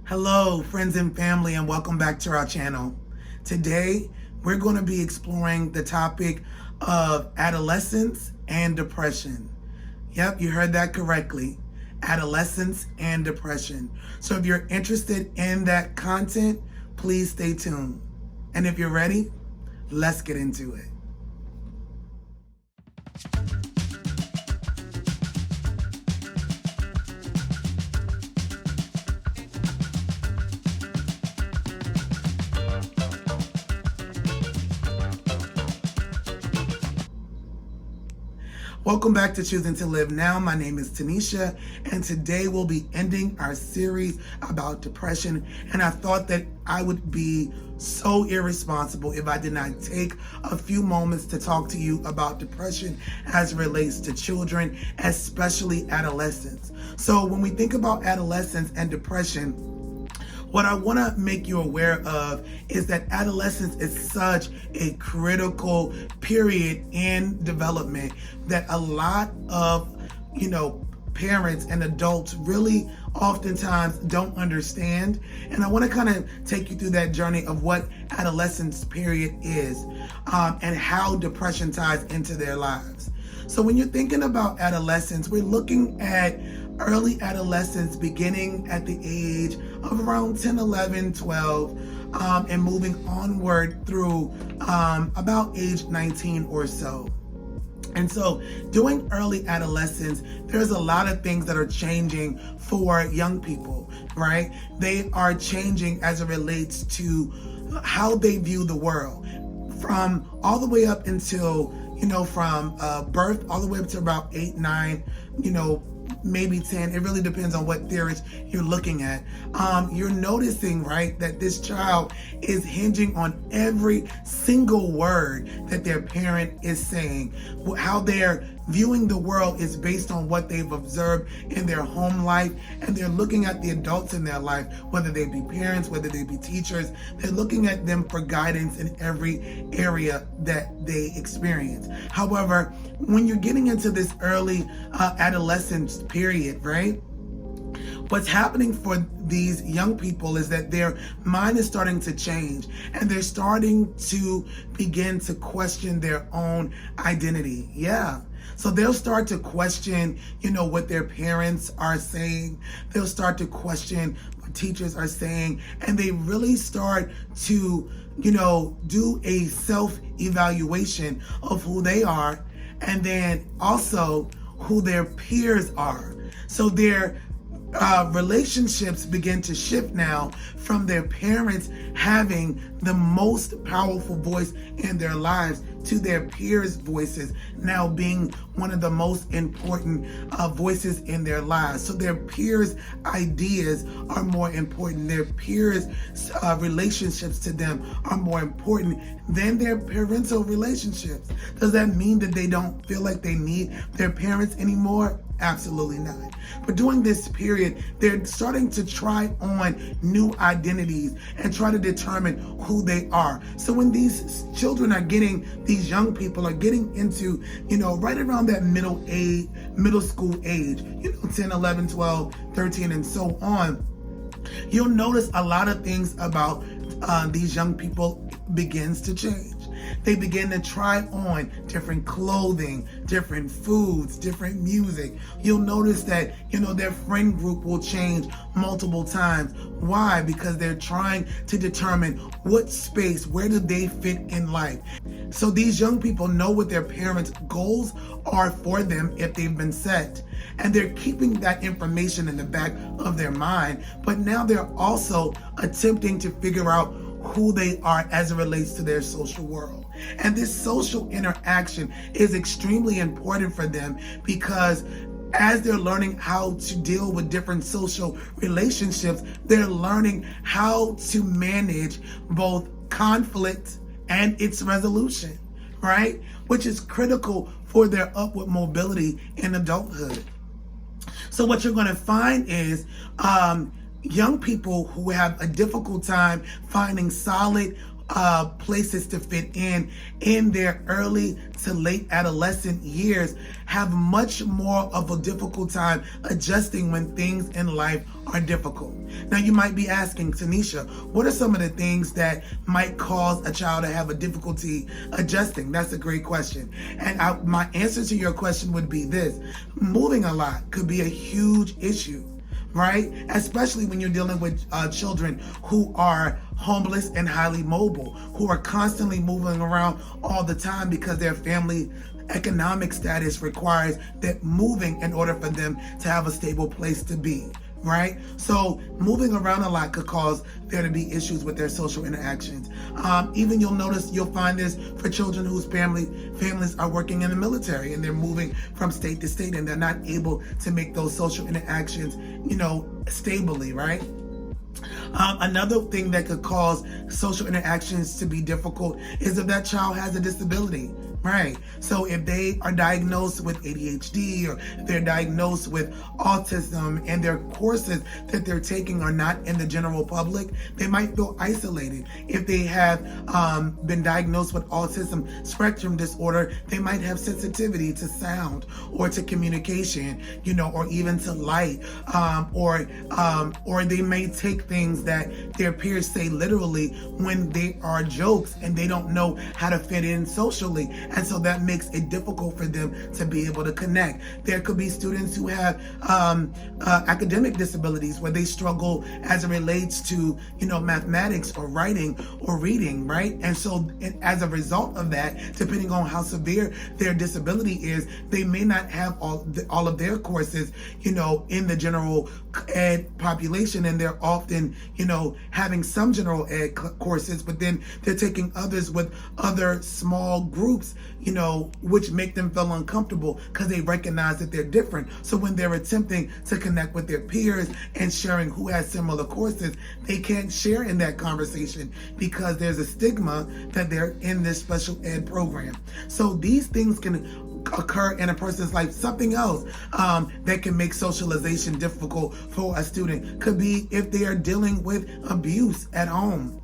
Hello, friends and family, and welcome back to our channel. Today, we're going to be exploring the topic of adolescence and depression. Yep, you heard that correctly. Adolescence and depression. So if you're interested in that content, please stay tuned. And if you're ready, let's get into it. Welcome back to Choosing to Live Now. My name is Taneshia, and today we'll be ending our series about depression. And I thought that I would be so irresponsible if I did not take a few moments to talk to you about depression as it relates to children, especially adolescents. So when we think about adolescence and depression, what I want to make you aware of is that adolescence is such a critical period in development that a lot of, parents and adults really oftentimes don't understand. And I want to kind of take you through that journey of what adolescence period is and how depression ties into their lives. So when you're thinking about adolescence, we're looking at early adolescence beginning at the age of around 10, 11, 12, and moving onward through about age 19 or so. And so during early adolescence, there's a lot of things that are changing for young people, right? They are changing as it relates to how they view the world, from all the way up until, from birth all the way up to about 8, 9, maybe 10. It really depends on what theories you're looking at. You're noticing, right, that this child is hinging on every single word that their parent is saying. How they're viewing the world is based on what they've observed in their home life, and they're looking at the adults in their life, whether they be parents, whether they be teachers. They're looking at them for guidance in every area that they experience. However, when you're getting into this early adolescence period, right, what's happening for these young people is that their mind is starting to change, and they're starting to begin to question their own identity. Yeah. So they'll start to question, what their parents are saying. They'll start to question what teachers are saying, and they really start to, do a self-evaluation of who they are, and then also who their peers are. So their relationships begin to shift now from their parents having the most powerful voice in their lives to their peers' voices now being one of the most important voices in their lives. So their peers' ideas are more important. Their peers' relationships to them are more important than their parental relationships. Does that mean that they don't feel like they need their parents anymore? Absolutely not. But during this period, they're starting to try on new identities and try to determine who they are. So when these children are these young people are getting into, right around that middle school age, 10, 11, 12, 13, and so on, you'll notice a lot of things about these young people begins to change. They begin to try on different clothing, different foods, different music. You'll notice that, their friend group will change multiple times. Why? Because they're trying to determine what space, where do they fit in life. So these young people know what their parents' goals are for them if they've been set. And they're keeping that information in the back of their mind. But now they're also attempting to figure out who they are as it relates to their social world. And this social interaction is extremely important for them, because as they're learning how to deal with different social relationships, they're learning how to manage both conflict and its resolution, right? Which is critical for their upward mobility in adulthood. So what you're going to find is young people who have a difficult time finding solid places to fit in their early to late adolescent years have much more of a difficult time adjusting when things in life are difficult. Now you might be asking, Taneshia, what are some of the things that might cause a child to have a difficulty adjusting? That's a great question. And my answer to your question would be this: moving a lot could be a huge issue, right? Especially when you're dealing with children who are homeless and highly mobile, who are constantly moving around all the time because their family economic status requires that moving in order for them to have a stable place to be, right? So moving around a lot could cause there to be issues with their social interactions. Even you'll find this for children whose families are working in the military and they're moving from state to state and they're not able to make those social interactions, stably, right? Another thing that could cause social interactions to be difficult is if that child has a disability, right? So if they are diagnosed with ADHD or they're diagnosed with autism and their courses that they're taking are not in the general public, they might feel isolated. If they have been diagnosed with autism spectrum disorder, they might have sensitivity to sound or to communication, or even to light, or they may take things that their peers say literally when they are jokes and they don't know how to fit in socially. And so that makes it difficult for them to be able to connect. There could be students who have academic disabilities where they struggle as it relates to, mathematics or writing or reading, right? And so as a result of that, depending on how severe their disability is, they may not have all of their courses, in the general ed population, and they're often, having some general ed courses, but then they're taking others with other small groups, which make them feel uncomfortable because they recognize that they're different. So when they're attempting to connect with their peers and sharing who has similar courses, they can't share in that conversation because there's a stigma that they're in this special ed program. So these things can occur in a person's life. Something else that can make socialization difficult for a student could be if they are dealing with abuse at home.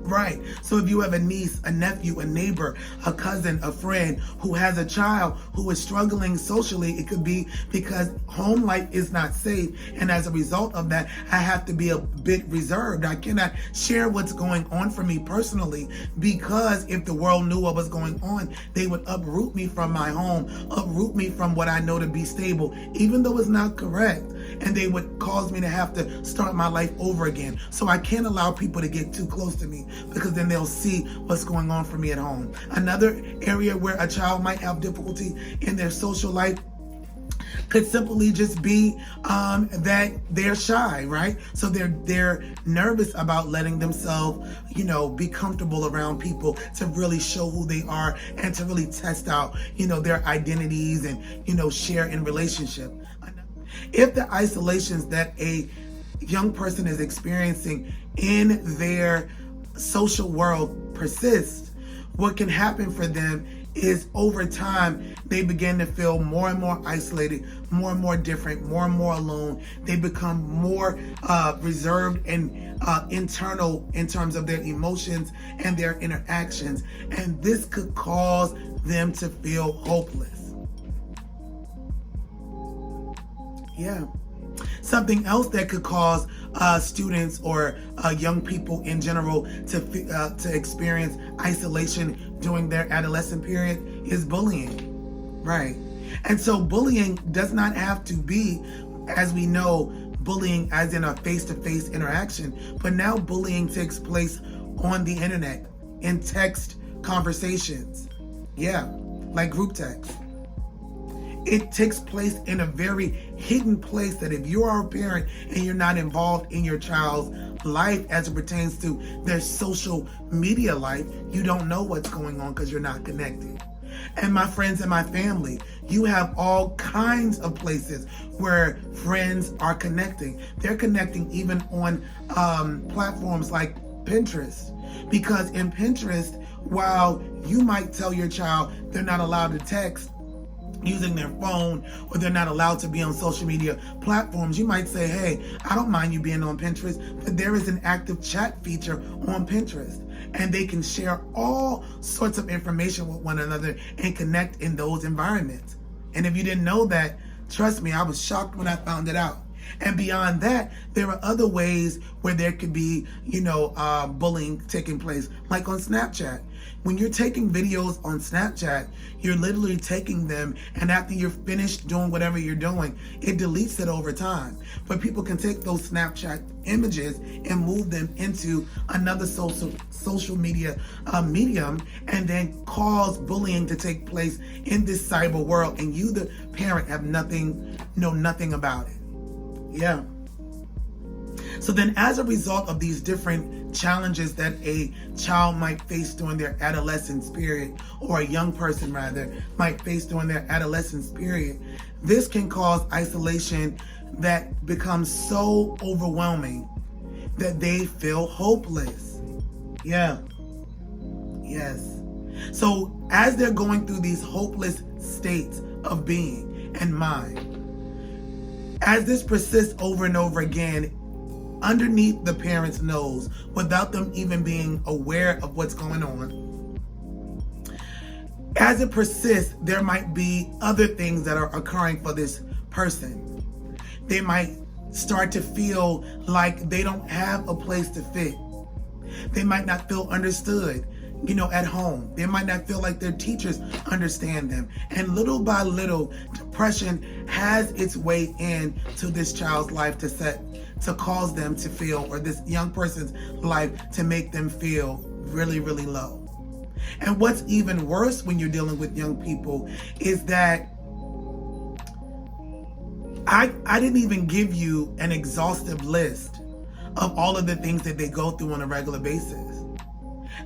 Right. So if you have a niece, a nephew, a neighbor, a cousin, a friend who has a child who is struggling socially, it could be because home life is not safe. And as a result of that, I have to be a bit reserved. I cannot share what's going on for me personally, because if the world knew what was going on, they would uproot me from my home, uproot me from what I know to be stable, even though it's not correct. And they would cause me to have to start my life over again. So I can't allow people to get too close to me, because then they'll see what's going on for me at home. Another area where a child might have difficulty in their social life could simply just be that they're shy, right? So they're nervous about letting themselves, be comfortable around people to really show who they are and to really test out, their identities and, share in relationship. If the isolations that a young person is experiencing in their social world persist, what can happen for them is over time, they begin to feel more and more isolated, more and more different, more and more alone. They become more reserved and internal in terms of their emotions and their interactions. And this could cause them to feel hopeless. Yeah. Something else that could cause students or young people in general to experience isolation during their adolescent period is bullying, right? And so bullying does not have to be, as we know, bullying as in a face-to-face interaction, but now bullying takes place on the internet, in text conversations, like group text. It takes place in a very hidden place that if you are a parent and you're not involved in your child's life as it pertains to their social media life, you don't know what's going on because you're not connected. And my friends and my family, you have all kinds of places where friends are connecting. They're connecting even on platforms like Pinterest. Because in Pinterest, while you might tell your child they're not allowed to text using their phone, or they're not allowed to be on social media platforms, you might say, hey, I don't mind you being on Pinterest, but there is an active chat feature on Pinterest. and they can share all sorts of information with one another and connect in those environments. And if you didn't know that, trust me, I was shocked when I found it out. And beyond that, there are other ways where there could be, bullying taking place, like on Snapchat. When you're taking videos on Snapchat, you're literally taking them, and after you're finished doing whatever you're doing, it deletes it over time. But people can take those Snapchat images and move them into another social media medium, and then cause bullying to take place in this cyber world, and you, the parent, know nothing about it. Yeah. So then, as a result of these different challenges that a child might face during their adolescence period, or a young person rather, might face during their adolescence period, this can cause isolation that becomes so overwhelming that they feel hopeless. Yeah. Yes. So as they're going through these hopeless states of being and mind, as this persists over and over again, underneath the parent's nose, without them even being aware of what's going on, as it persists, there might be other things that are occurring for this person. They might start to feel like they don't have a place to fit. They might not feel understood, at home. They might not feel like their teachers understand them. And little by little, depression has its way into this child's life to cause them to feel, or this young person's life to make them feel really, really low. And what's even worse when you're dealing with young people is that I didn't even give you an exhaustive list of all of the things that they go through on a regular basis.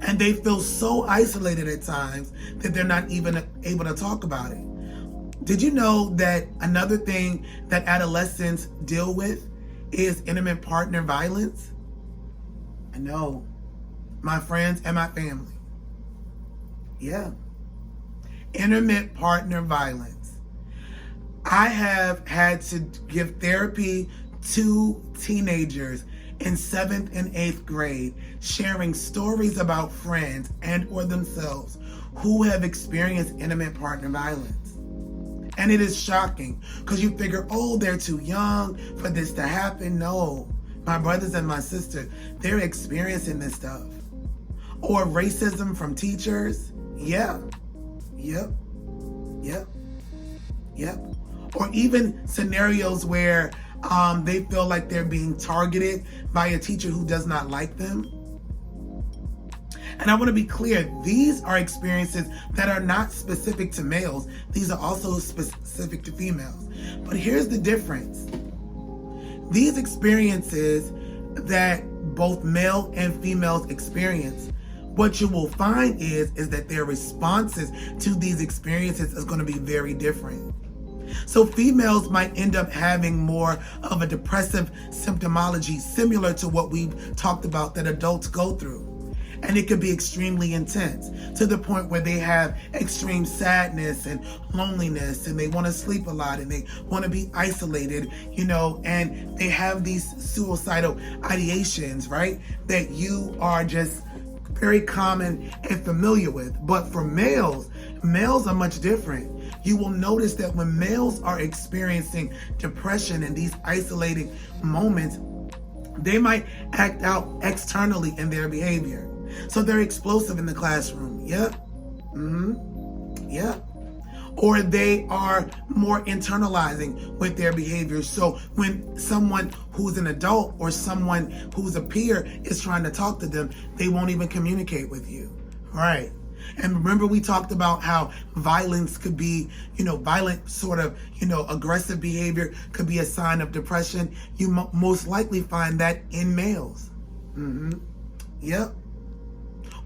And they feel so isolated at times that they're not even able to talk about it. Did you know that another thing that adolescents deal with is intimate partner violence? I know. My friends and my family. Yeah. Intimate partner violence. I have had to give therapy to teenagers in 7th and 8th grade, sharing stories about friends and or themselves who have experienced intimate partner violence. And it is shocking because you figure, they're too young for this to happen. No, my brothers and my sisters, they're experiencing this stuff. Or racism from teachers. Yeah. Yep. Or even scenarios where they feel like they're being targeted by a teacher who does not like them. And I want to be clear, these are experiences that are not specific to males. These are also specific to females. But here's the difference. These experiences that both male and females experience, what you will find is that their responses to these experiences is going to be very different. So females might end up having more of a depressive symptomology similar to what we've talked about that adults go through. And it could be extremely intense to the point where they have extreme sadness and loneliness, and they want to sleep a lot, and they want to be isolated, and they have these suicidal ideations, right? That you are just very common and familiar with. But for males are much different. You will notice that when males are experiencing depression and these isolating moments, they might act out externally in their behavior. So they're explosive in the classroom. Yep. Yep. Or they are more internalizing with their behavior. So when someone who's an adult or someone who's a peer is trying to talk to them, they won't even communicate with you. Right. And remember, we talked about how violence could be, violent sort of, aggressive behavior could be a sign of depression. You most likely find that in males. Yep.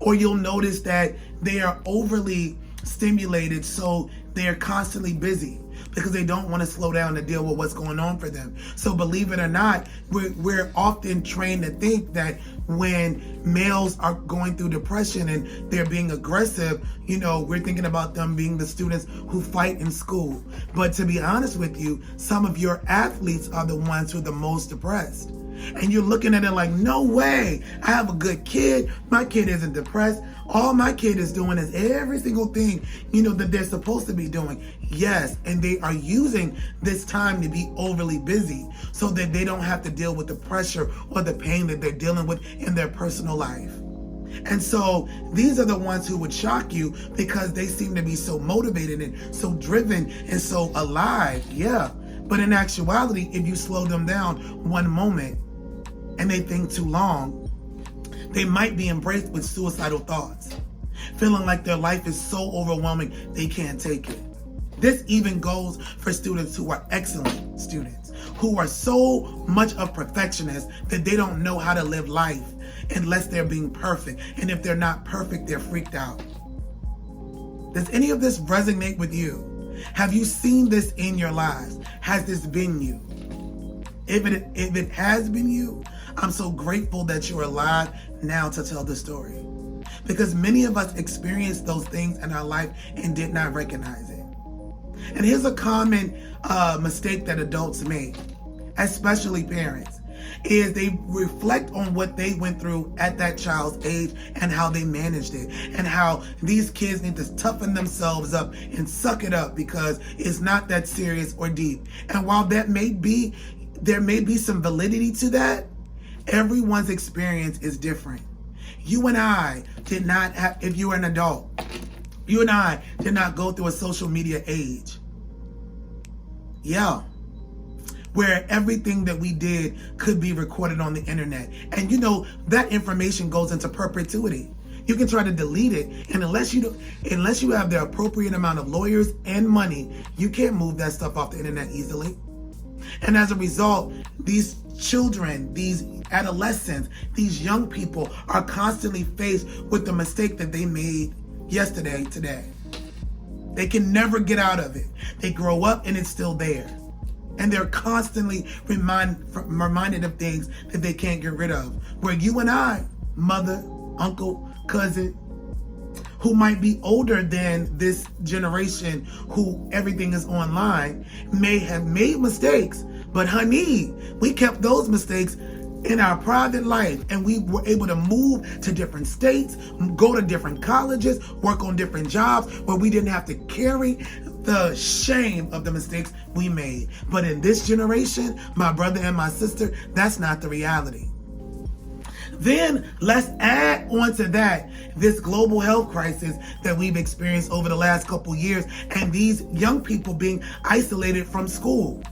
Or you'll notice that they are overly stimulated, so they're constantly busy because they don't want to slow down to deal with what's going on for them. So believe it or not, we're often trained to think that when males are going through depression and they're being aggressive, we're thinking about them being the students who fight in school. But to be honest with you, some of your athletes are the ones who are the most depressed. And you're looking at it like, no way, I have a good kid. My kid isn't depressed. All my kid is doing is every single thing, that they're supposed to be doing. Yes, and they are using this time to be overly busy so that they don't have to deal with the pressure or the pain that they're dealing with in their personal life. And so these are the ones who would shock you because they seem to be so motivated and so driven and so alive. Yeah. But in actuality, if you slow them down one moment and they think too long, they might be embraced with suicidal thoughts, feeling like their life is so overwhelming they can't take it. This even goes for students who are excellent students, who are so much of perfectionists that they don't know how to live life unless they're being perfect. And if they're not perfect, they're freaked out. Does any of this resonate with you? Have you seen this in your lives? Has this been you? If it has been you, I'm so grateful that you're alive now to tell the story. Because many of us experienced those things in our life and did not recognize it. And here's a common mistake that adults make, especially parents, is they reflect on what they went through at that child's age and how they managed it, and how these kids need to toughen themselves up and suck it up because it's not that serious or deep. And while there may be some validity to that, everyone's experience is different. You and I did not have, if you were an adult, you and I did not go through a social media age. Yeah. Where everything that we did could be recorded on the internet. And that information goes into perpetuity. You can try to delete it, and unless you have the appropriate amount of lawyers and money, you can't move that stuff off the internet easily. And as a result, these children, these adolescents, these young people are constantly faced with the mistake that they made yesterday, today. They can never get out of it. They grow up and it's still there. And they're constantly reminded of things that they can't get rid of. Where you and I, mother, uncle, cousin, who might be older than this generation, who everything is online, may have made mistakes. But honey, we kept those mistakes in our private life, and we were able to move to different states, go to different colleges, work on different jobs where we didn't have to carry the shame of the mistakes we made. But in this generation, my brother and my sister, that's not the reality. Then let's add on to that this global health crisis that we've experienced over the last couple years, and these young people being isolated from school.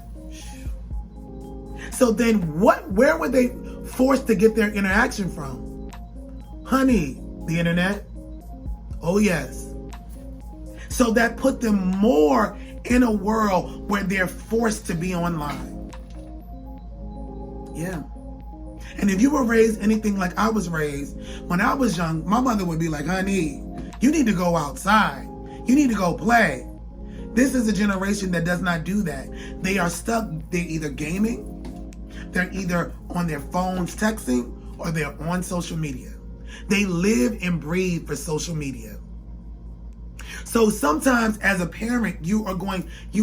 So then where were they forced to get their interaction from? Honey, the internet. Oh yes. So that put them more in a world where they're forced to be online. Yeah. And if you were raised anything like I was raised, when I was young, my mother would be like, honey, you need to go outside. You need to go play. This is a generation that does not do that. They are stuck. They're either gaming, they're either on their phones texting, or they're on social media. They live and breathe for social media. So sometimes as a parent, you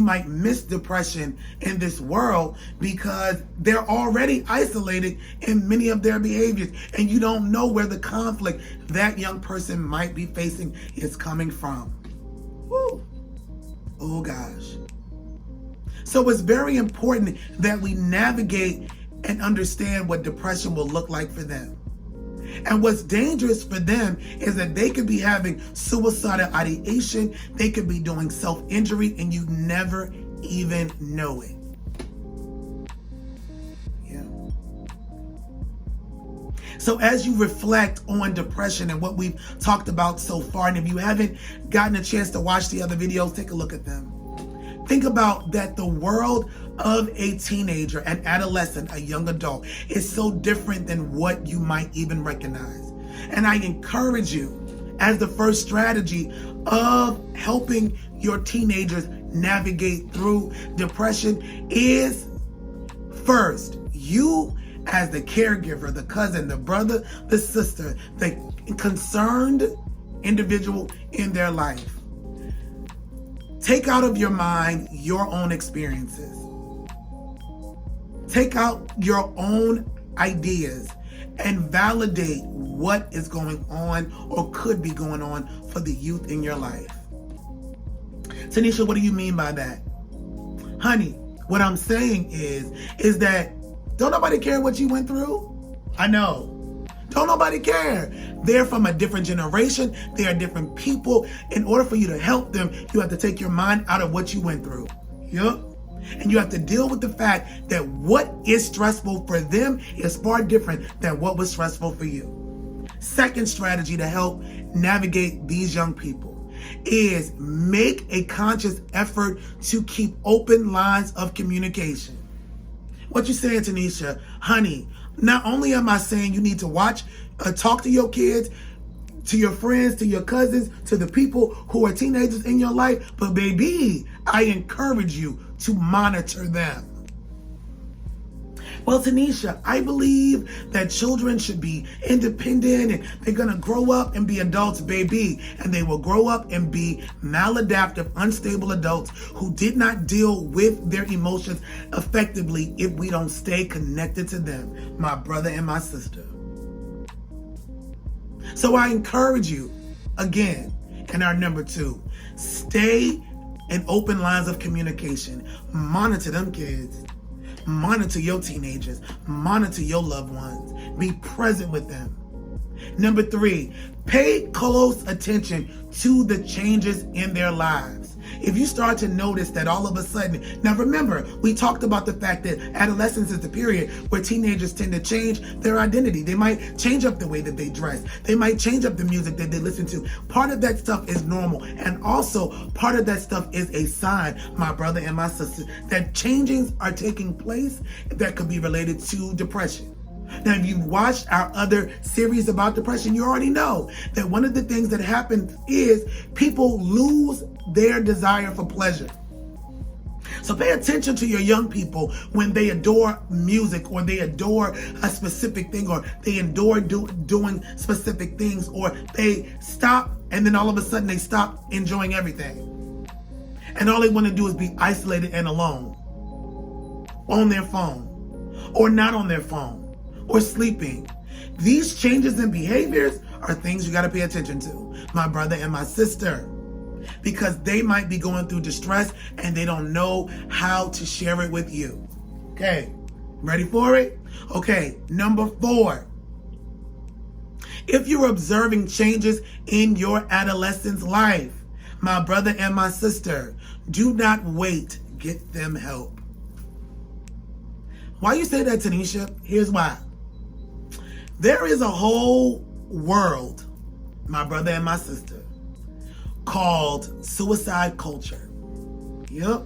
might miss depression in this world because they're already isolated in many of their behaviors, and you don't know where the conflict that young person might be facing is coming from. Woo. Oh gosh. So it's very important that we navigate and understand what depression will look like for them. And what's dangerous for them is that they could be having suicidal ideation, they could be doing self-injury, and you never even know it. Yeah. So as you reflect on depression and what we've talked about so far, and if you haven't gotten a chance to watch the other videos, take a look at them. Think about that the world of a teenager, an adolescent, a young adult is so different than what you might even recognize. And I encourage you, as the first strategy of helping your teenagers navigate through depression, is first, you as the caregiver, the cousin, the brother, the sister, the concerned individual in their life, take out of your mind your own experiences. Take out your own ideas and validate what is going on or could be going on for the youth in your life. Taneshia, what do you mean by that? Honey, what I'm saying is that don't nobody care what you went through? I know. Don't nobody care. They're from a different generation. They are different people. In order for you to help them, you have to take your mind out of what you went through. Yup. And you have to deal with the fact that what is stressful for them is far different than what was stressful for you. Second strategy to help navigate these young people is make a conscious effort to keep open lines of communication. What you saying, Taneshia? Honey, not only am I saying you need to talk to your kids, to your friends, to your cousins, to the people who are teenagers in your life, but baby, I encourage you to monitor them. Well, Taneshia, I believe that children should be independent and they're going to grow up and be adults, baby. And they will grow up and be maladaptive, unstable adults who did not deal with their emotions effectively if we don't stay connected to them, my brother and my sister. So I encourage you, again, in our number 2, stay in open lines of communication. Monitor them kids. Monitor your teenagers. Monitor your loved ones. Be present with them. Number 3, pay close attention to the changes in their lives. If you start to notice that all of a sudden, now remember, we talked about the fact that adolescence is the period where teenagers tend to change their identity. They might change up the way that they dress. They might change up the music that they listen to. Part of that stuff is normal. And also part of that stuff is a sign, my brother and my sister, that changes are taking place that could be related to depression. Now, if you've watched our other series about depression, you already know that one of the things that happens is people lose their desire for pleasure. So pay attention to your young people when they adore music or they adore a specific thing or they adore doing specific things or they stop and then all of a sudden they stop enjoying everything. And all they want to do is be isolated and alone on their phone or not on their phone or sleeping. These changes in behaviors are things you got to pay attention to, my brother and my sister, because they might be going through distress and they don't know how to share it with you. Okay, ready for it? Okay, number 4. If you're observing changes in your adolescent's life, my brother and my sister, do not wait. Get them help. Why you say that, Taneshia? Here's why. There is a whole world, my brother and my sister, called suicide culture. Yep.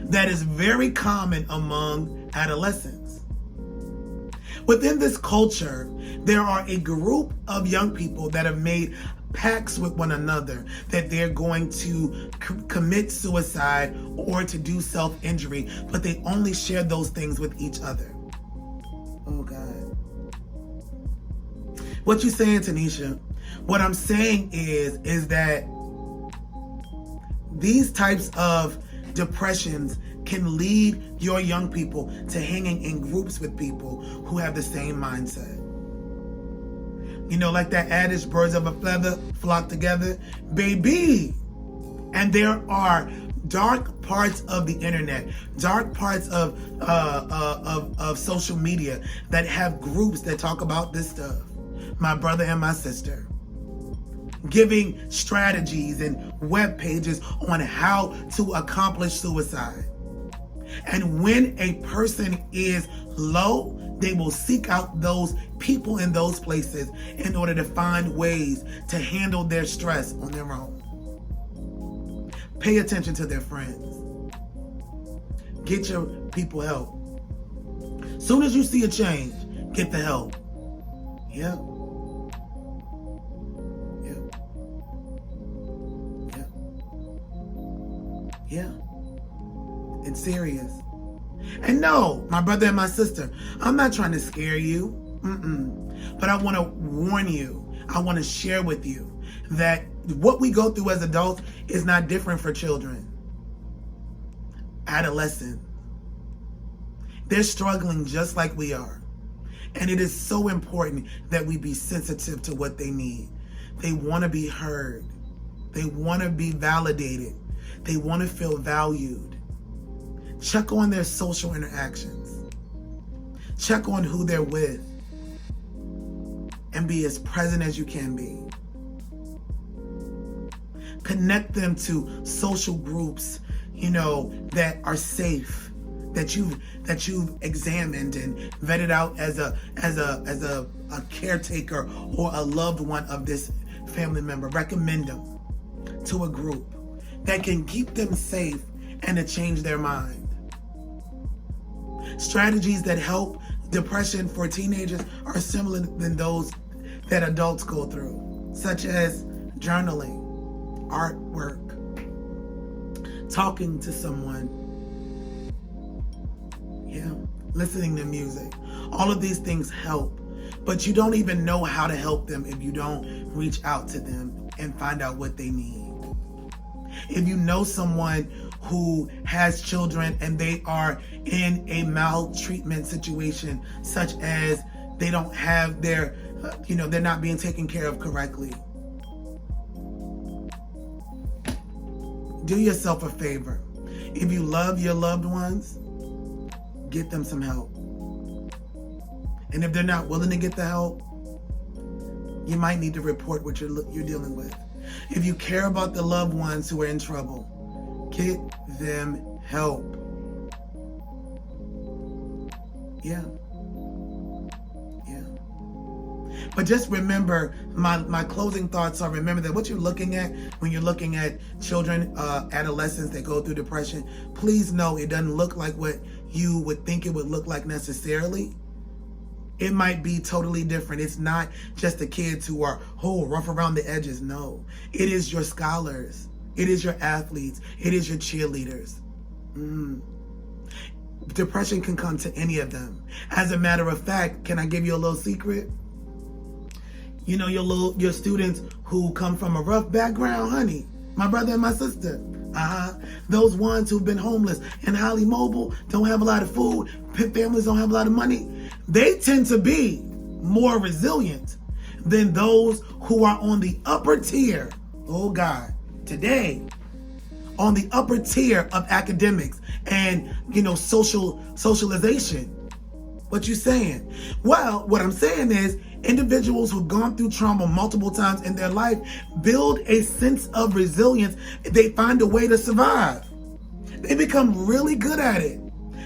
That is very common among adolescents. Within this culture, there are a group of young people that have made pacts with one another that they're going to commit suicide or to do self-injury, but they only share those things with each other. Oh, God. What you saying, Taneshia? What I'm saying is that these types of depressions can lead your young people to hanging in groups with people who have the same mindset. You know, like that adage, birds of a feather flock together, baby. And there are dark parts of the internet, dark parts of social media that have groups that talk about this stuff, my brother and my sister, giving strategies and web pages on how to accomplish suicide. And when a person is low, they will seek out those people in those places in order to find ways to handle their stress on their own. Pay attention to their friends. Get your people help. Soon as you see a change, get the help. Yeah. Yeah. It's serious. And no, my brother and my sister, I'm not trying to scare you. But I want to warn you. I want to share with you that what we go through as adults is not different for children. Adolescents. They're struggling just like we are. And it is so important that we be sensitive to what they need. They want to be heard. They want to be validated. They want to feel valued. Check on their social interactions. Check on who they're with. And be as present as you can be. Connect them to social groups, that are safe, that you've examined and vetted out as a caretaker or a loved one of this family member. Recommend them to a group that can keep them safe and to change their mind. Strategies that help depression for teenagers are similar than those that adults go through, such as journaling, artwork, talking to someone, listening to music. All of these things help, but you don't even know how to help them if you don't reach out to them and find out what they need. If you know someone who has children and they are in a maltreatment situation, such as they don't have their, they're not being taken care of correctly, do yourself a favor. If you love your loved ones, get them some help. And if they're not willing to get the help, you might need to report what you're dealing with. If you care about the loved ones who are in trouble, get them help. Yeah. But just remember, my closing thoughts are, remember that what you're looking at when you're looking at children, adolescents that go through depression, please know it doesn't look like what you would think it would look like necessarily. It might be totally different. It's not just the kids who are rough around the edges. No, it is your scholars. It is your athletes. It is your cheerleaders. Depression can come to any of them. As a matter of fact, can I give you a little secret? Your students who come from a rough background, honey, my brother and my sister, those ones who've been homeless and highly mobile, don't have a lot of food, families don't have a lot of money, they tend to be more resilient than those who are on the upper tier. Oh God, today, on the upper tier of academics and, socialization. What you saying? Well, what I'm saying is individuals who've gone through trauma multiple times in their life build a sense of resilience. They find a way to survive. They become really good at it.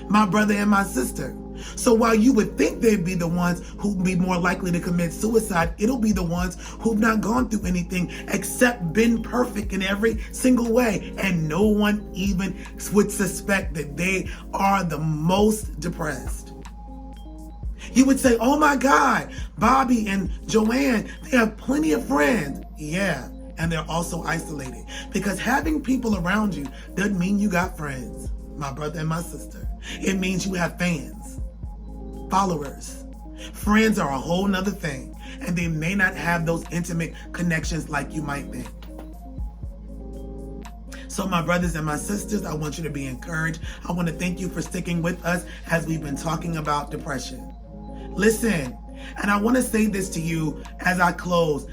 My brother and my sister. So while you would think they'd be the ones who'd be more likely to commit suicide, it'll be the ones who've not gone through anything except been perfect in every single way. And no one even would suspect that they are the most depressed. You would say, oh my God, Bobby and Joanne, they have plenty of friends. Yeah, and they're also isolated. Because having people around you doesn't mean you got friends, my brother and my sister. It means you have fans, followers. Friends are a whole nother thing, and they may not have those intimate connections like you might think. So my brothers and my sisters, I want you to be encouraged. I want to thank you for sticking with us as we've been talking about depression. Listen, and I want to say this to you as I close.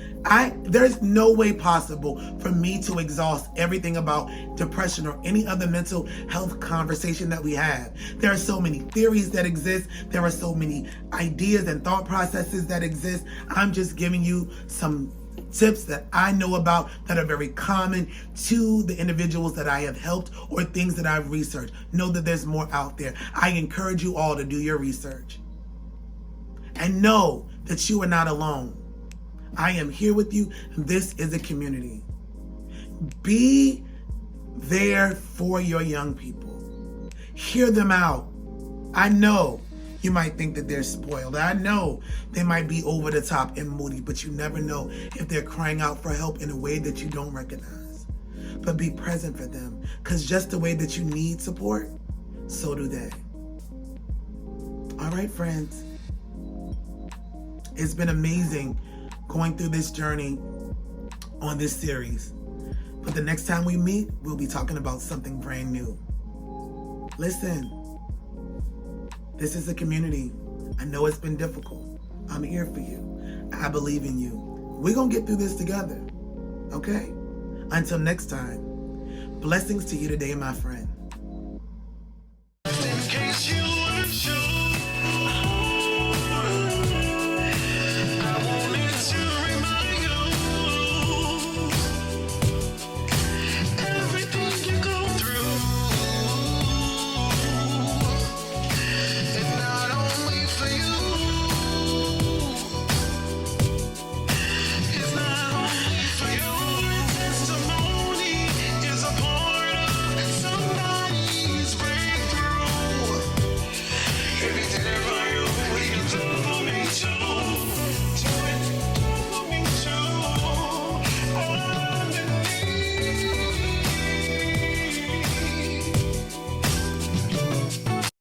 There's no way possible for me to exhaust everything about depression or any other mental health conversation that we have. There are so many theories that exist. There are so many ideas and thought processes that exist. I'm just giving you some tips that I know about that are very common to the individuals that I have helped or things that I've researched. Know that there's more out there. I encourage you all to do your research. And know that you are not alone. I am here with you. This is a community. Be there for your young people. Hear them out. I know you might think that they're spoiled. I know they might be over the top and moody, but you never know if they're crying out for help in a way that you don't recognize. But be present for them, because just the way that you need support, so do they. All right, friends. It's been amazing going through this journey on this series. But the next time we meet, we'll be talking about something brand new. Listen, this is a community. I know it's been difficult. I'm here for you. I believe in you. We're going to get through this together. Okay? Until next time, blessings to you today, my friend.